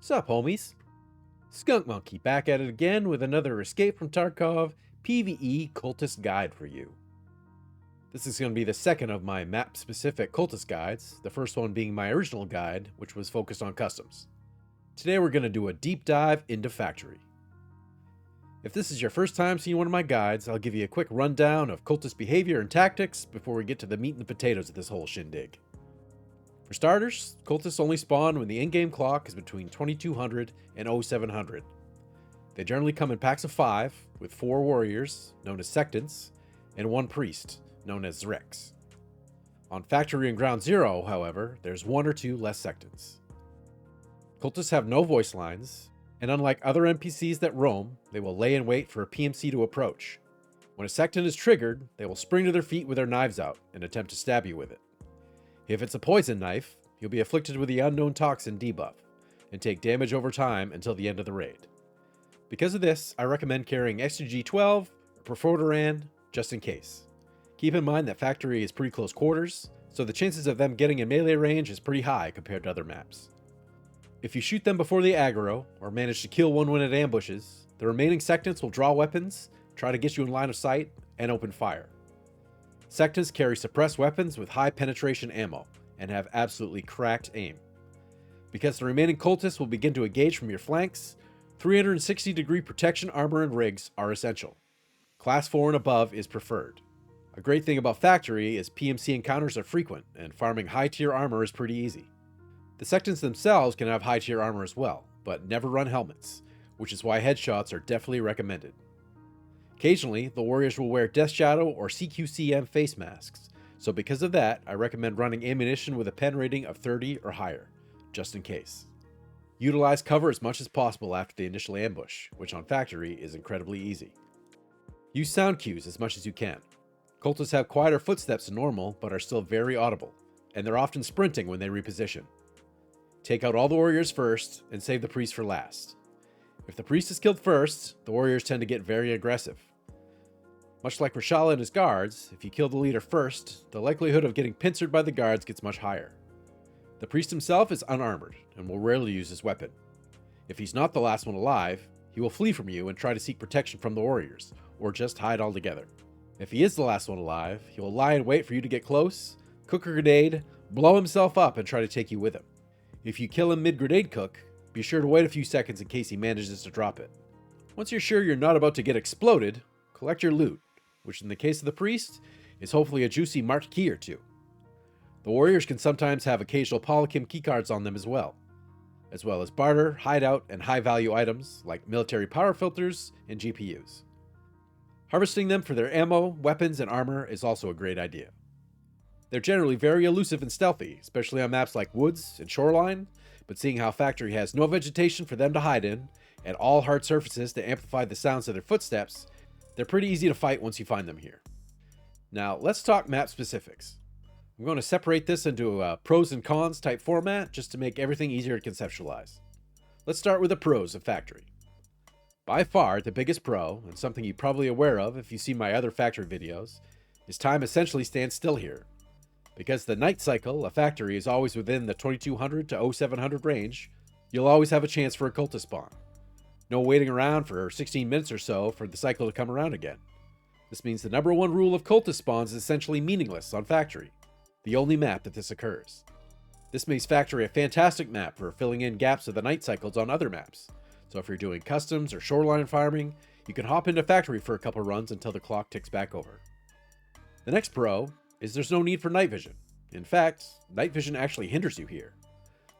Sup, homies? SkunkMonkeY back at it again with another Escape from Tarkov PvE Cultist guide for you. This is going to be the second of my map-specific Cultist guides, the first one being my original guide, which was focused on customs. Today we're going to do a deep dive into Factory. If this is your first time seeing one of my guides, I'll give you a quick rundown of Cultist behavior and tactics before we get to the meat and the potatoes of this whole shindig. For starters, Cultists only spawn when the in-game clock is between 2200 and 0700. They generally come in packs of 5, with 4 warriors, known as Sectants, and 1 priest, known as Zrex. On Factory and Ground Zero, however, there's 1 or 2 less Sectants. Cultists have no voice lines, and unlike other NPCs that roam, they will lay in wait for a PMC to approach. When a Sectant is triggered, they will spring to their feet with their knives out and attempt to stab you with it. If it's a poison knife, you'll be afflicted with the unknown toxin debuff, and take damage over time until the end of the raid. Because of this, I recommend carrying XG-12 or Perfodoran just in case. Keep in mind that Factory is pretty close quarters, so the chances of them getting in melee range is pretty high compared to other maps. If you shoot them before they aggro, or manage to kill one when it ambushes, the remaining Sectants will draw weapons, try to get you in line of sight, and open fire. Sectants carry suppressed weapons with high penetration ammo, and have absolutely cracked aim. Because the remaining cultists will begin to engage from your flanks, 360-degree protection armor and rigs are essential. Class 4 and above is preferred. A great thing about Factory is PMC encounters are frequent, and farming high-tier armor is pretty easy. The Sectants themselves can have high-tier armor as well, but never run helmets, which is why headshots are definitely recommended. Occasionally, the warriors will wear Death Shadow or CQCM face masks, so because of that, I recommend running ammunition with a pen rating of 30 or higher, just in case. Utilize cover as much as possible after the initial ambush, which on Factory is incredibly easy. Use sound cues as much as you can. Cultists have quieter footsteps than normal, but are still very audible, and they're often sprinting when they reposition. Take out all the warriors first, and save the priest for last. If the priest is killed first, the warriors tend to get very aggressive. Much like Rashala and his guards, if you kill the leader first, the likelihood of getting pincered by the guards gets much higher. The priest himself is unarmored, and will rarely use his weapon. If he's not the last one alive, he will flee from you and try to seek protection from the warriors, or just hide altogether. If he is the last one alive, he will lie in wait for you to get close, cook a grenade, blow himself up and try to take you with him. If you kill him mid-grenade cook, be sure to wait a few seconds in case he manages to drop it. Once you're sure you're not about to get exploded, collect your loot, which in the case of the priest, is hopefully a juicy marked key or two. The warriors can sometimes have occasional Polychem keycards on them as well as barter, hideout, and high-value items like military power filters and GPUs. Harvesting them for their ammo, weapons, and armor is also a great idea. They're generally very elusive and stealthy, especially on maps like Woods and Shoreline, but seeing how Factory has no vegetation for them to hide in, and all hard surfaces to amplify the sounds of their footsteps, they're pretty easy to fight once you find them here. Now, let's talk map specifics. I'm going to separate this into a pros and cons type format just to make everything easier to conceptualize. Let's start with the pros of Factory. By far, the biggest pro, and something you're probably aware of if you see my other Factory videos, is time essentially stands still here. Because the night cycle of Factory is always within the 2200 to 0700 range, you'll always have a chance for a cultist spawn. No waiting around for 16 minutes or so for the cycle to come around again. This means the number one rule of cultist spawns is essentially meaningless on Factory, the only map that this occurs. This makes Factory a fantastic map for filling in gaps of the night cycles on other maps, so if you're doing customs or shoreline farming, you can hop into Factory for a couple runs until the clock ticks back over. The next pro is there's no need for night vision. In fact, night vision actually hinders you here.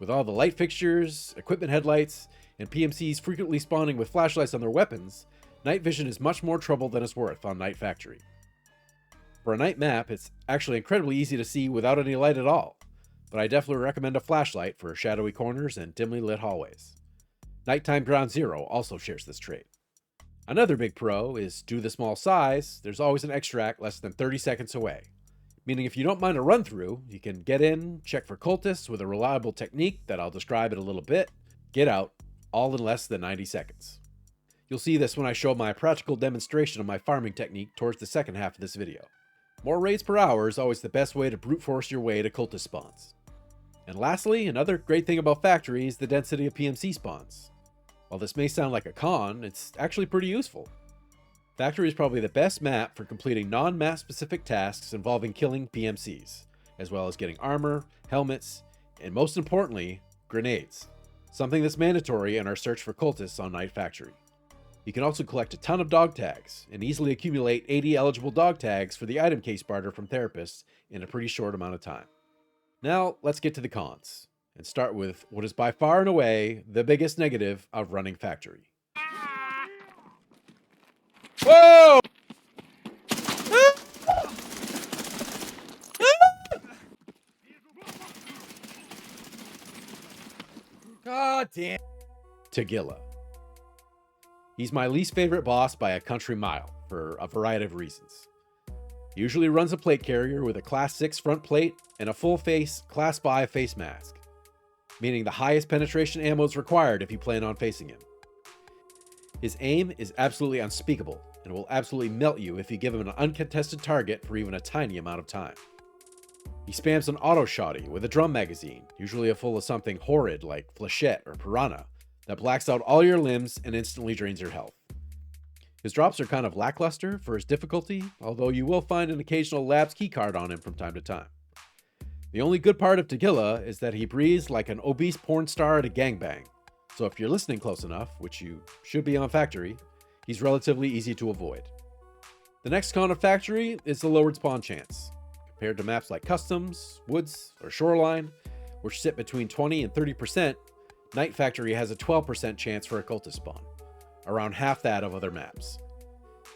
With all the light fixtures, equipment headlights, and PMCs frequently spawning with flashlights on their weapons, night vision is much more trouble than it's worth on Night Factory. For a night map, it's actually incredibly easy to see without any light at all, but I definitely recommend a flashlight for shadowy corners and dimly lit hallways. Nighttime Ground Zero also shares this trait. Another big pro is, due to the small size, there's always an extract less than 30 seconds away. Meaning if you don't mind a run through, you can get in, check for cultists with a reliable technique that I'll describe in a little bit, get out, all in less than 90 seconds. You'll see this when I show my practical demonstration of my farming technique towards the second half of this video. More raids per hour is always the best way to brute force your way to cultist spawns. And lastly, another great thing about Factory is the density of PMC spawns. While this may sound like a con, it's actually pretty useful. Factory is probably the best map for completing non-map specific tasks involving killing PMCs, as well as getting armor, helmets, and most importantly, grenades. Something that's mandatory in our search for cultists on Night Factory. You can also collect a ton of dog tags and easily accumulate 80 eligible dog tags for the item case barter from therapists in a pretty short amount of time. Now, let's get to the cons, and start with what is by far and away the biggest negative of running Factory. Whoa! God damn. Tagilla. He's my least favorite boss by a country mile, for a variety of reasons. He usually runs a plate carrier with a Class 6 front plate and a full-face Class 5 face mask, meaning the highest penetration ammo is required if you plan on facing him. His aim is absolutely unspeakable, and will absolutely melt you if you give him an uncontested target for even a tiny amount of time. He spams an auto-shotty with a drum magazine, usually full of something horrid like flechette or piranha, that blacks out all your limbs and instantly drains your health. His drops are kind of lackluster for his difficulty, although you will find an occasional labs keycard on him from time to time. The only good part of Tagilla is that he breathes like an obese porn star at a gangbang, so if you're listening close enough, which you should be on Factory, he's relatively easy to avoid. The next con of Factory is the lowered spawn chance. Compared to maps like Customs, Woods, or Shoreline, which sit between 20 and 30%, Night Factory has a 12% chance for a cultist spawn, around half that of other maps.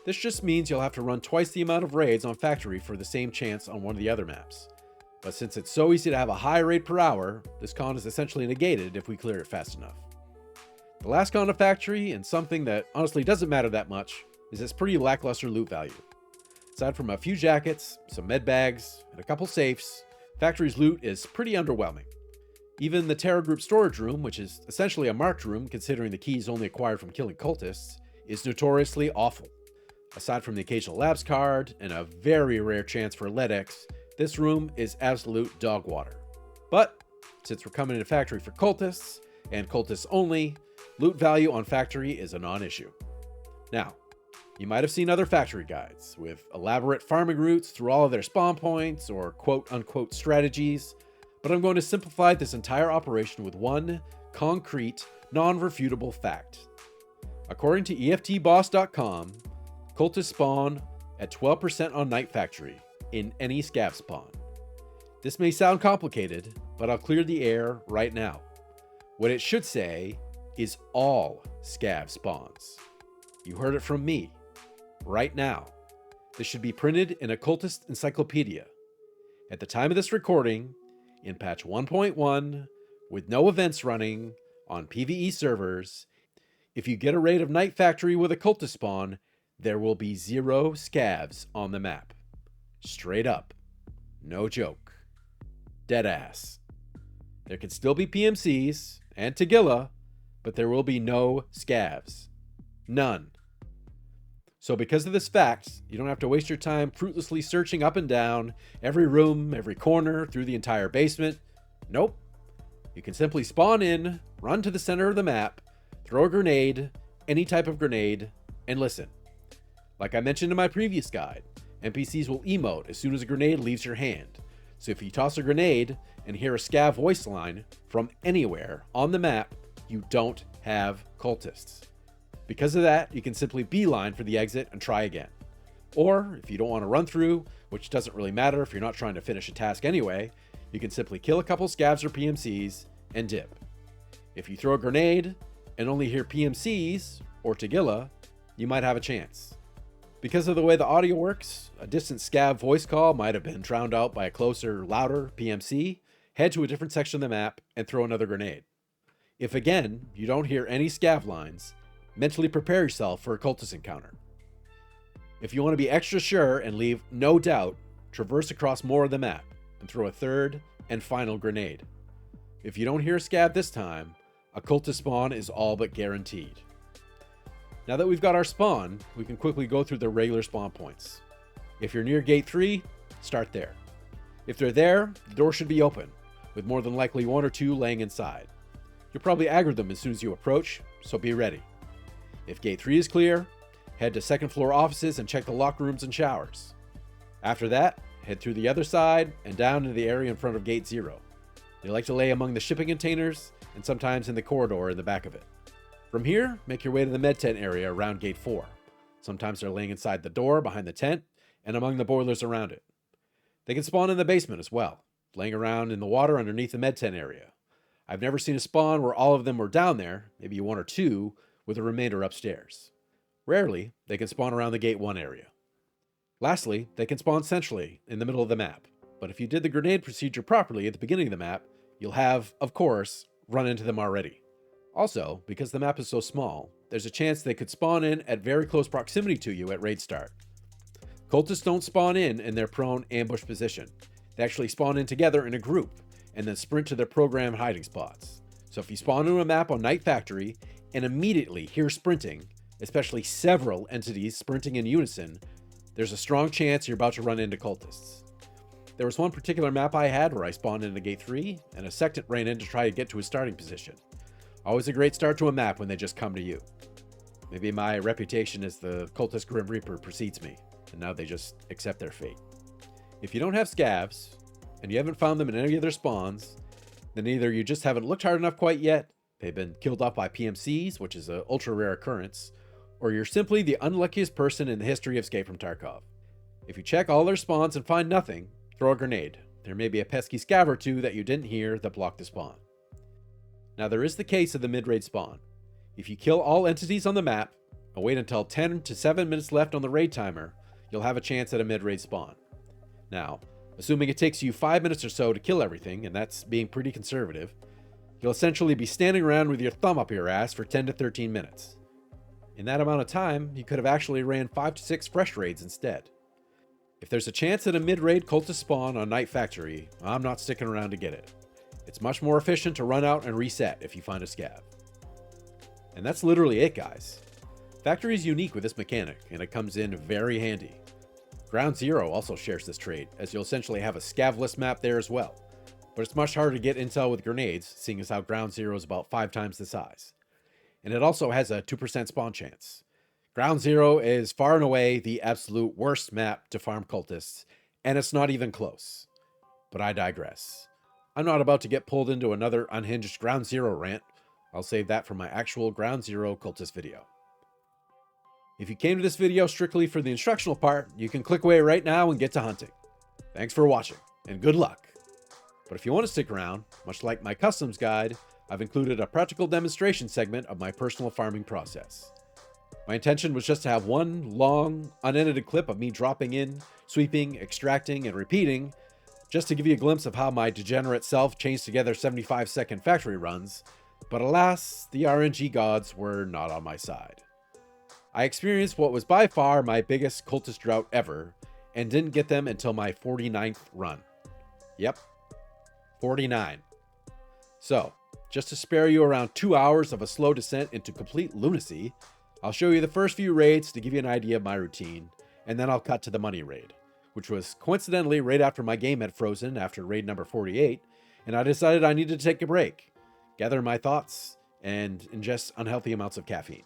This just means you'll have to run twice the amount of raids on Factory for the same chance on one of the other maps. But since it's so easy to have a high raid per hour, this con is essentially negated if we clear it fast enough. The last con of Factory, and something that honestly doesn't matter that much, is its pretty lackluster loot value. Aside from a few jackets, some med bags, and a couple safes, Factory's loot is pretty underwhelming. Even the Terra Group storage room, which is essentially a marked room considering the keys only acquired from killing cultists, is notoriously awful. Aside from the occasional labs card and a very rare chance for LEDX, this room is absolute dog water. But since we're coming into Factory for cultists, and cultists only, loot value on Factory is a non-issue. Now, you might have seen other Factory guides with elaborate farming routes through all of their spawn points or quote-unquote strategies, but I'm going to simplify this entire operation with one concrete, non-refutable fact. According to EFTboss.com, cultists spawn at 12% on Night Factory in any Scavs spawn. This may sound complicated, but I'll clear the air right now. What it should say is all Scavs spawns. You heard it from me. Right now. This should be printed in a Cultist encyclopedia. At the time of this recording, in patch 1.1, with no events running, on PvE servers, if you get a raid of Night Factory with a Cultist spawn, there will be 0 Scavs on the map. Straight up. No joke. Deadass. There can still be PMCs, and Tagilla, but there will be no Scavs. None. So because of this fact, you don't have to waste your time fruitlessly searching up and down, every room, every corner, through the entire basement. Nope. You can simply spawn in, run to the center of the map, throw a grenade, any type of grenade, and listen. Like I mentioned in my previous guide, NPCs will emote as soon as a grenade leaves your hand. So if you toss a grenade and hear a scav voice line from anywhere on the map, you don't have cultists. Because of that, you can simply beeline for the exit and try again. Or, if you don't want to run through, which doesn't really matter if you're not trying to finish a task anyway, you can simply kill a couple Scavs or PMCs and dip. If you throw a grenade and only hear PMCs or Tagilla, you might have a chance. Because of the way the audio works, a distant Scav voice call might have been drowned out by a closer, louder PMC. Head to a different section of the map and throw another grenade. If again, you don't hear any Scav lines, mentally prepare yourself for a cultist encounter. If you want to be extra sure and leave no doubt, traverse across more of the map and throw a third and final grenade. If you don't hear a Scav this time, a cultist spawn is all but guaranteed. Now that we've got our spawn, we can quickly go through the regular spawn points. If you're near gate 3, start there. If they're there, the door should be open, with more than likely 1 or 2 laying inside. You'll probably aggro them as soon as you approach, so be ready. If Gate 3 is clear, head to second floor offices and check the locker rooms and showers. After that, head through the other side and down into the area in front of Gate 0. They like to lay among the shipping containers and sometimes in the corridor in the back of it. From here, make your way to the med tent area around Gate 4. Sometimes they're laying inside the door behind the tent and among the boilers around it. They can spawn in the basement as well, laying around in the water underneath the med tent area. I've never seen a spawn where all of them were down there, maybe 1 or 2, with the remainder upstairs. Rarely, they can spawn around the Gate 1 area. Lastly, they can spawn centrally in the middle of the map, but if you did the grenade procedure properly at the beginning of the map, you'll have, of course, run into them already. Also, because the map is so small, there's a chance they could spawn in at very close proximity to you at raid start. Cultists don't spawn in their prone ambush position. They actually spawn in together in a group, and then sprint to their programmed hiding spots. So if you spawn into a map on Night Factory and immediately hear sprinting, especially several entities sprinting in unison, there's a strong chance you're about to run into cultists. There was one particular map I had where I spawned into Gate 3, and a second ran in to try to get to a starting position. Always a great start to a map when they just come to you. Maybe my reputation as the cultist Grim Reaper precedes me, and now they just accept their fate. If you don't have Scavs, and you haven't found them in any of their spawns, then either you just haven't looked hard enough quite yet, they've been killed off by PMCs, which is an ultra rare occurrence, or you're simply the unluckiest person in the history of Escape from Tarkov. If you check all their spawns and find nothing, throw a grenade. There may be a pesky scav or 2 that you didn't hear that blocked the spawn. Now there is the case of the mid-raid spawn. If you kill all entities on the map, and wait until 10 to 7 minutes left on the raid timer, you'll have a chance at a mid-raid spawn. Now, assuming it takes you 5 minutes or so to kill everything, and that's being pretty conservative, you'll essentially be standing around with your thumb up your ass for 10 to 13 minutes. In that amount of time, you could have actually ran 5 to 6 fresh raids instead. If there's a chance at a mid-raid cultist spawn on Night Factory, I'm not sticking around to get it. It's much more efficient to run out and reset if you find a scav. And that's literally it, guys. Factory is unique with this mechanic, and it comes in very handy. Ground Zero also shares this trait, as you'll essentially have a scavless map there as well. But it's much harder to get intel with grenades, seeing as how Ground Zero is about 5 times the size. And it also has a 2% spawn chance. Ground Zero is far and away the absolute worst map to farm cultists, and it's not even close. But I digress. I'm not about to get pulled into another unhinged Ground Zero rant. I'll save that for my actual Ground Zero cultist video. If you came to this video strictly for the instructional part, you can click away right now and get to hunting. Thanks for watching, and good luck. But if you want to stick around, much like my customs guide, I've included a practical demonstration segment of my personal farming process. My intention was just to have one long, unedited clip of me dropping in, sweeping, extracting, and repeating, just to give you a glimpse of how my degenerate self chains together 75-second factory runs, but alas, the RNG gods were not on my side. I experienced what was by far my biggest cultist drought ever, and didn't get them until my 49th run. Yep, 49. So, just to spare you around 2 hours of a slow descent into complete lunacy, I'll show you the first few raids to give you an idea of my routine, and then I'll cut to the money raid, which was coincidentally right after my game had frozen after raid number 48, and I decided I needed to take a break, gather my thoughts, and ingest unhealthy amounts of caffeine.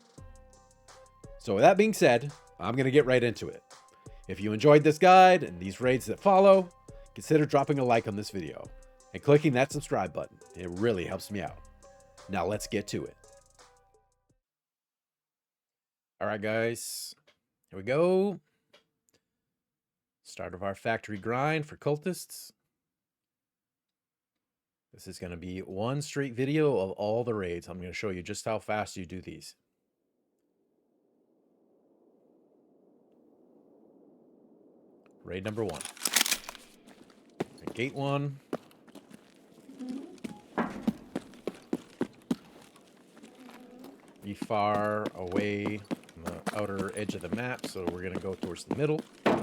So with that being said, I'm going to get right into it. If you enjoyed this guide and these raids that follow, consider dropping a like on this video and clicking that subscribe button. It really helps me out. Now let's get to it. Alright guys, here we go. Start of our factory grind for cultists. This is going to be one straight video of all the raids. I'm going to show you just how fast you do these. Raid number 1. Gate 1. Be far away from the outer edge of the map, so we're going to go towards the middle. And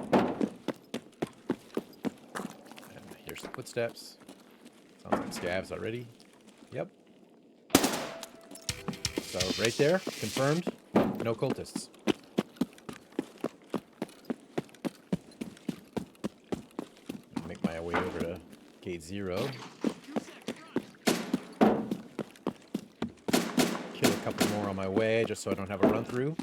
here's the footsteps. Sounds like scavs already. Yep. So right there, confirmed, no cultists. Make my way over to Gate 0. couple more on my way just so I don't have a run through.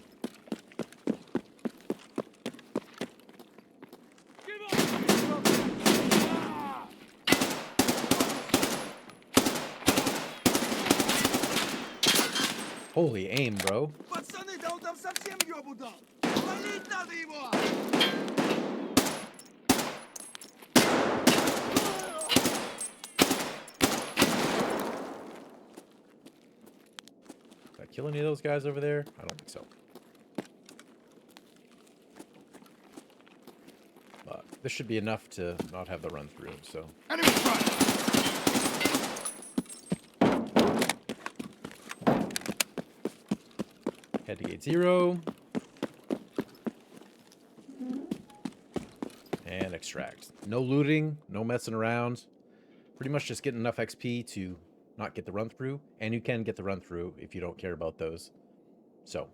Holy aim, bro. Пацаны, да он там совсем ёбу дал! Валить надо его! Did I kill any of those guys over there? I don't think so. But this should be enough to not have the run through, so. Enemy front! Head to gate 0. And extract. No looting, no messing around. Pretty much just getting enough XP to not get the run through. And you can get the run through if you don't care about those. So.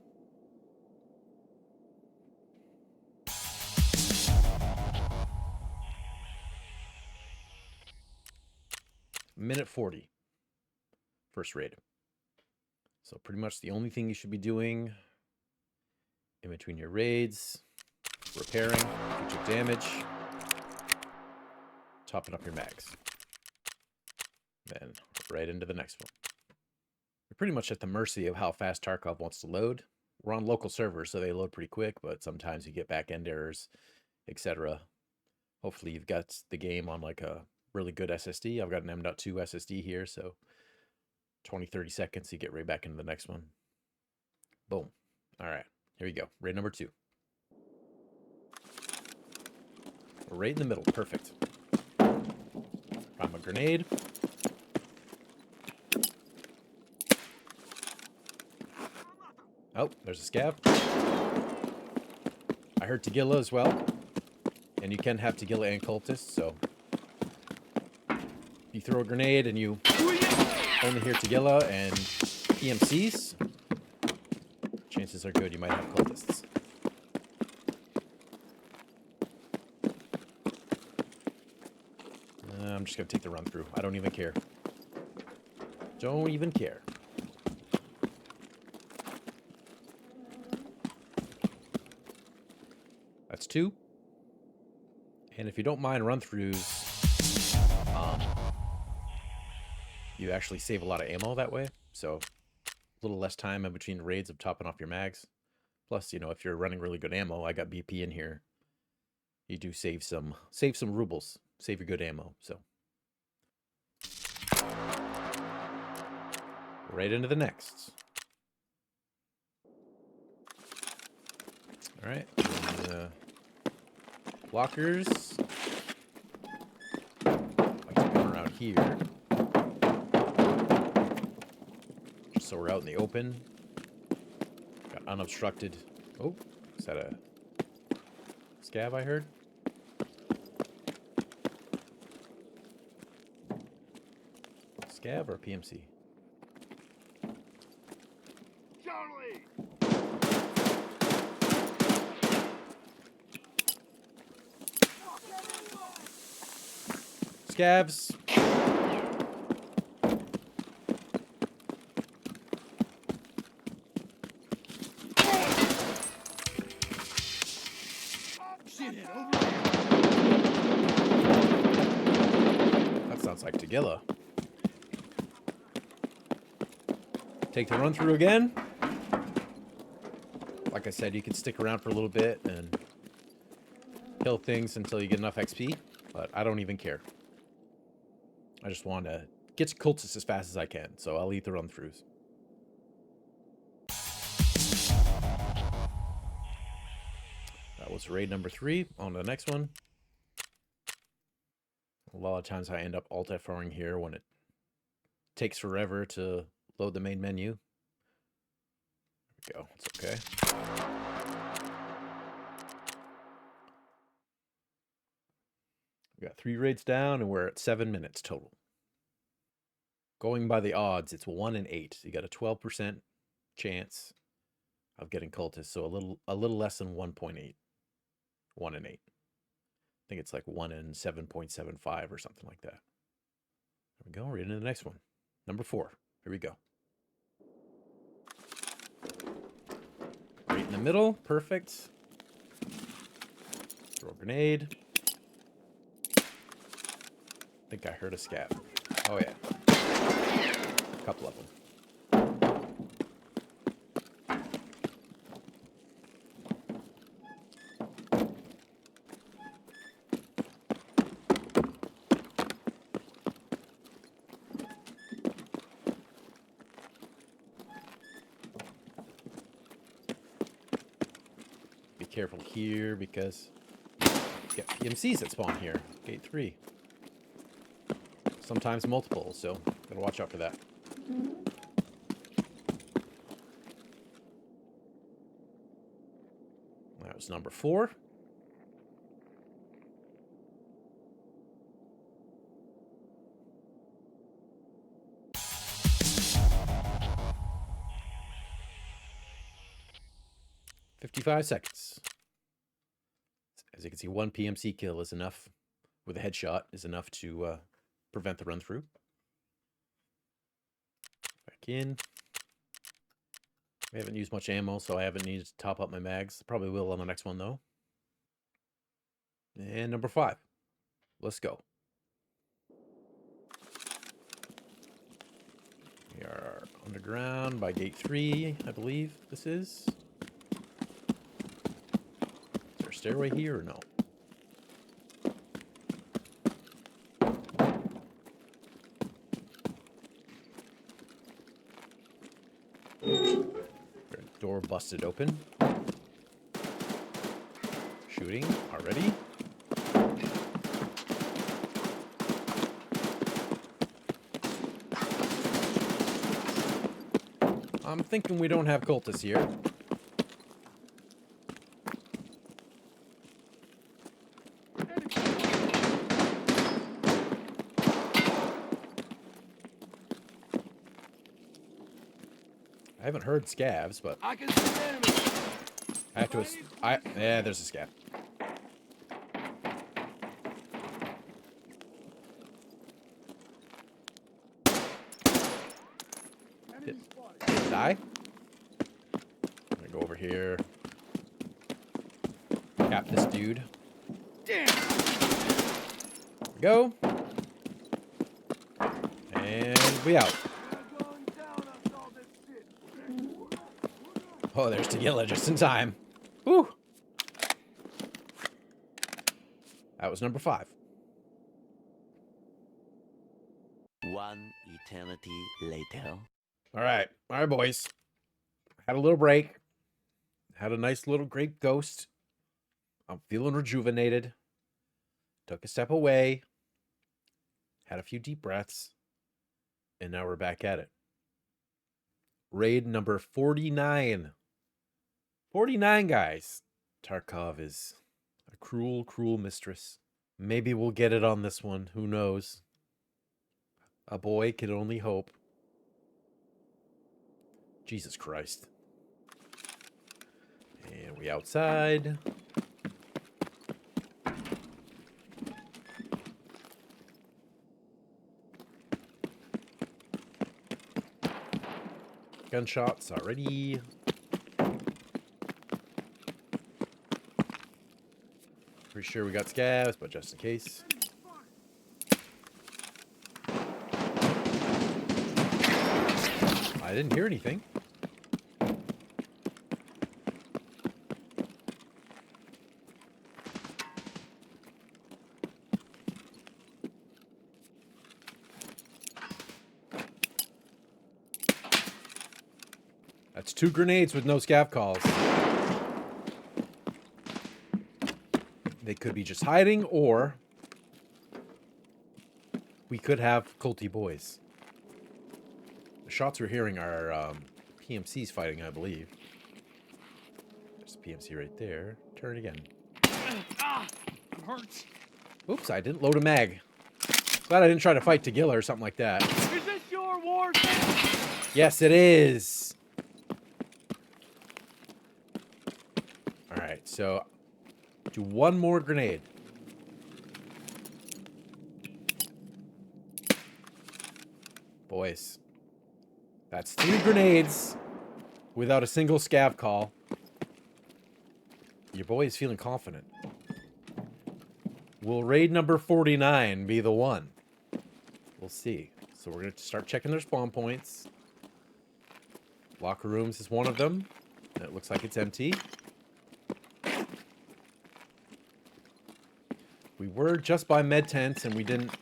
Minute 40. First raid. So pretty much the only thing you should be doing in between your raids, repairing if you took damage, topping up your mags. Then right into the next one. You're pretty much at the mercy of how fast Tarkov wants to load. We're on local servers, so they load pretty quick, but sometimes you get back-end errors, etc. Hopefully you've got the game on like a really good SSD. I've got an M.2 SSD here, so 20-30 seconds, you get right back into the next one. Boom. All right, here you go. Raid number 2. We're right in the middle. Perfect. Prime a grenade. Oh, there's a scav. I heard Tagilla as well. And you can have Tagilla and Cultists, so if you throw a grenade and you only hear Tagilla and PMCs, chances are good you might have Cultists. I'm just going to take the run through. I don't even care. Don't even care. That's 2. And if you don't mind run-throughs, you actually save a lot of ammo that way. So a little less time in between raids of topping off your mags. Plus, you know, if you're running really good ammo, I got BP in here. You do save some rubles. Save your good ammo. So right into the next. All right. Blockers. Like to come around here. Just so we're out in the open. Got unobstructed. Oh, is that a scav I heard? Scav or PMC? Charlie! Scavs. That sounds like Tagilla. Take the run through again. Like I said, you can stick around for a little bit and kill things until you get enough XP, but I don't even care. I just want to get to Cultists as fast as I can, so I'll eat the run-throughs. That was raid number 3. On to the next one. A lot of times I end up alt-F4ing here when it takes forever to load the main menu. There we go. It's okay. We got 3 raids down, and we're at 7 minutes total. Going by the odds, it's 1 in 8. You got a 12% chance of getting Cultists, so a little less than 1.8. 1 in 8. I think it's like 1 in 7.75 or something like that. There we go. Right into the next one. Number 4. Here we go. middle. Perfect. Throw a grenade. I think I heard a scav. Oh, yeah. A couple of them. Be careful here because you get PMCs that spawn here. Gate 3. Sometimes multiple, so gotta watch out for that. That was number 4. "55 seconds. As you can see, 1 PMC kill is enough, with a headshot, is enough to prevent the run-through. Back in. I haven't used much ammo, so I haven't needed to top up my mags. Probably will on the next one, though. And number 5. Let's go. We are underground by gate 3, I believe this is. Is there a stairway here or no? Door busted open. Shooting already. I'm thinking we don't have cultists here. I haven't heard scavs, but I can see enemies. I have to. Yeah, there's a scav. Did it die? I'm gonna go over here. Cap this dude. Damn. There we go. And we out. Oh, there's Tagilla just in time. Whew. That was number 5. One eternity later. All right, boys. Had a little break. Had a nice little grape ghost. I'm feeling rejuvenated. Took a step away. Had a few deep breaths. And now we're back at it. Raid number 49. 49, guys. Tarkov is a cruel, cruel mistress. Maybe we'll get it on this one. Who knows? A boy can only hope. Jesus Christ. And we outside. Gunshots already. Pretty sure we got scavs, but just in case. I didn't hear anything. That's 2 grenades with no scav calls. They could be just hiding, or we could have culty boys. The shots we're hearing are PMCs fighting, I believe. There's a PMC right there. Turn again. Ah, it hurts. Oops, I didn't load a mag. Glad I didn't try to fight Tagilla or something like that. Is this your war zone? Yes, it is. All right, so do 1 more grenade. Boys, that's 3 grenades without a single scav call. Your boy is feeling confident. Will raid number 49 be the one? We'll see. So we're going to start checking their spawn points. Locker rooms is one of them. And it looks like it's empty. We were just by med tents and we didn't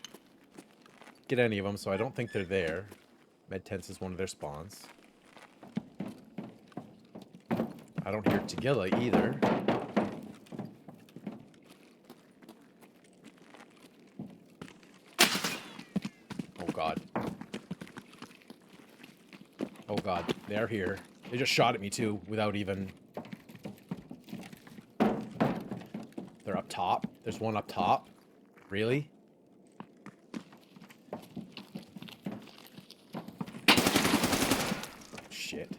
get any of them, so I don't think they're there. Med tents is one of their spawns. I don't hear Tagilla either. Oh god. Oh god, they're here. They just shot at me too, without even... They're up top. There's one up top. Really? Shit.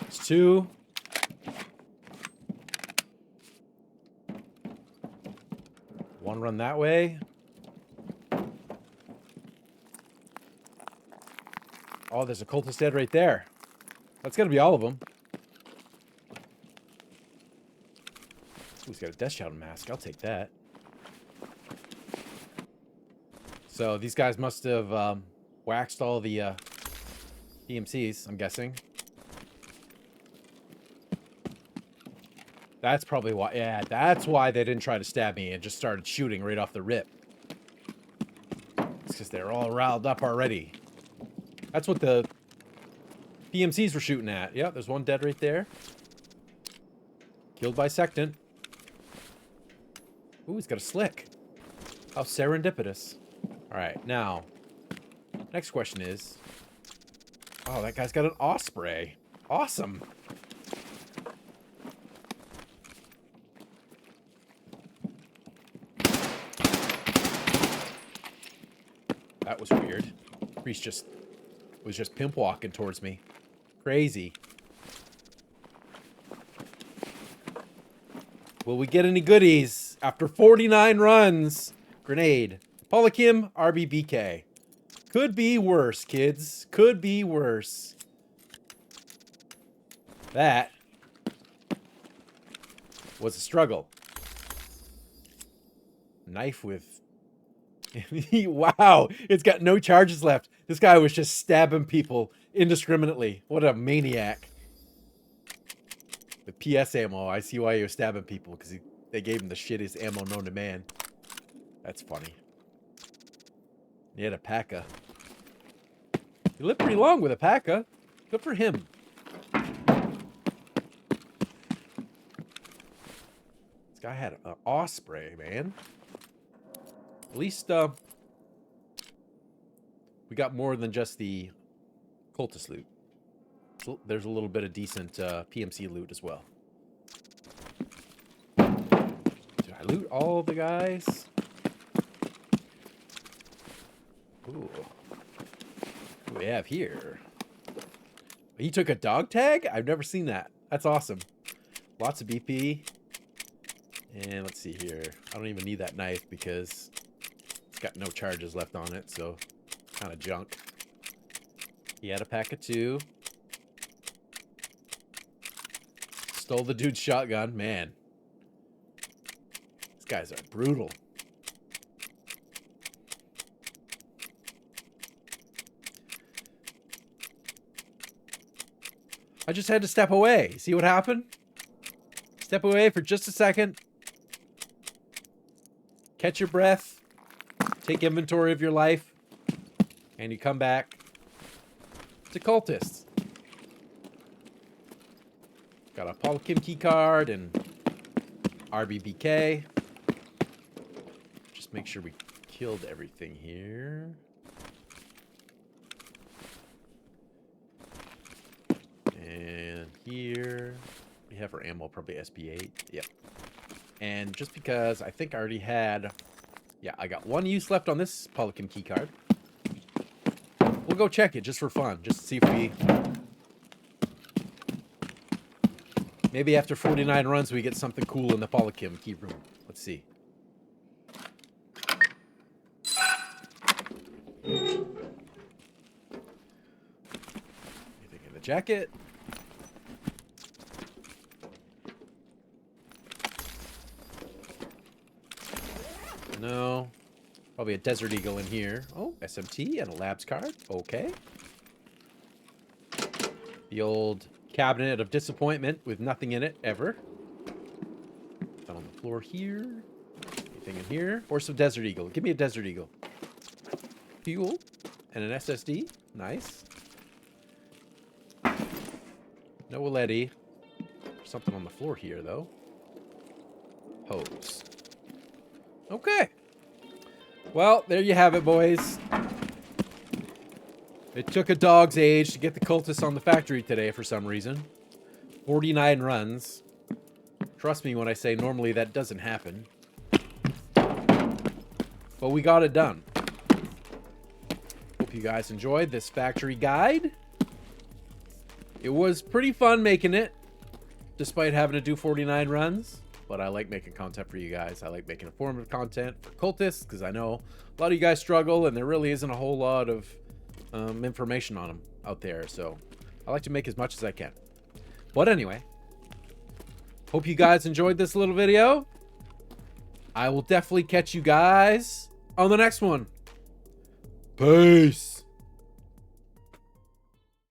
It's two. One run that way. Oh, there's a cultist dead right there. That's gonna be all of them. Ooh, he's got a Death Shadow mask. I'll take that. So these guys must have waxed all the PMCs, I'm guessing. That's probably why. Yeah, that's why they didn't try to stab me and just started shooting right off the rip. It's because they're all riled up already. That's what the PMCs were shooting at. Yeah, there's one dead right there. Killed by Sectant. Ooh, he's got a slick. How serendipitous. Alright, now. Next question is... Oh, that guy's got an Osprey. Awesome. That was weird. Priest was just pimp walking towards me. Crazy. Will we get any goodies after 49 runs? Grenade. Polykim, RBBK. Could be worse, kids. Could be worse. That was a struggle. Knife with... Wow, it's got no charges left. This guy was just stabbing people indiscriminately. What a maniac. The PS ammo, I see why he was stabbing people, because they gave him the shittiest ammo known to man. That's funny. He had a P.A.K.A. He lived pretty long with a P.A.K.A. Good for him. This guy had an Osprey, man. At least, we got more than just the cultist loot. So there's a little bit of decent PMC loot as well. Did I loot all the guys? Ooh. What do we have here? He took a dog tag? I've never seen that. That's awesome. Lots of BP. And let's see here. I don't even need that knife because it's got no charges left on it, so kind of junk. He had a pack of 2. Stole the dude's shotgun. Man. These guys are brutal. I just had to step away. See what happened? Step away for just a second. Catch your breath. Take inventory of your life. And you come back to Cultists. Got a Polykim key card and RBBK. Just make sure we killed everything here. And here we have our ammo, probably SB8. Yep. And just because I think I already had... Yeah, I got 1 use left on this Polykim key card. We'll go check it just for fun, just to see if we... Maybe after 49 runs we get something cool in the Polykim key room. Let's see. jacket. No. Probably a Desert Eagle in here. Oh, SMT and a labs card. Okay. The old cabinet of disappointment with nothing in it ever. Down on the floor here. Anything in here? Or some Desert Eagle. Give me a Desert Eagle. Fuel and an SSD. Nice. No Letty. Something on the floor here, though. Hose. Okay. Well, there you have it, boys. It took a dog's age to get the cultists on the factory today for some reason. 49 runs. Trust me when I say normally that doesn't happen. But we got it done. Hope you guys enjoyed this factory guide. It was pretty fun making it, despite having to do 49 runs. But I like making content for you guys. I like making informative content for cultists, because I know a lot of you guys struggle, and there really isn't a whole lot of information on them out there. So I like to make as much as I can. But anyway, hope you guys enjoyed this little video. I will definitely catch you guys on the next one. Peace.